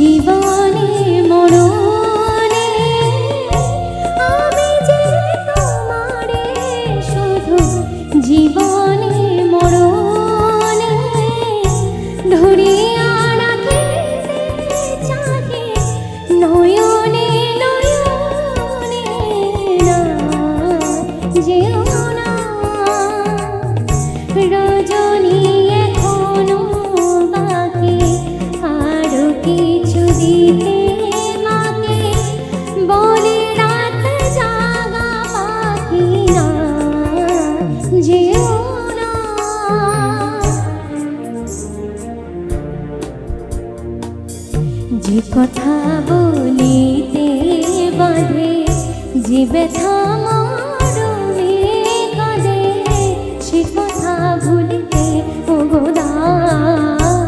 জীবনে মরণে আমি যে তোমারে শুধু জীবনে মরণে ধরিয়া রাখিতে চাহে নয়নে নয়নে না যেও না রজনী এখনো বাকি আরো কিছু দিতে মাকে বলে রাত জাগা পাখি না যেও না যে কথা বলিতে বাঁধে যে ব্যথা মরমে কাঁদে সে কথা ভুলিতে ওগো দাও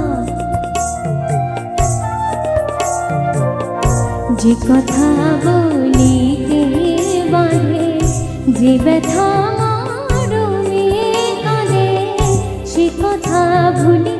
যে কথা বলিতে বাঁধে যে ব্যথা মরমে কাঁদে সে কথা ভুলি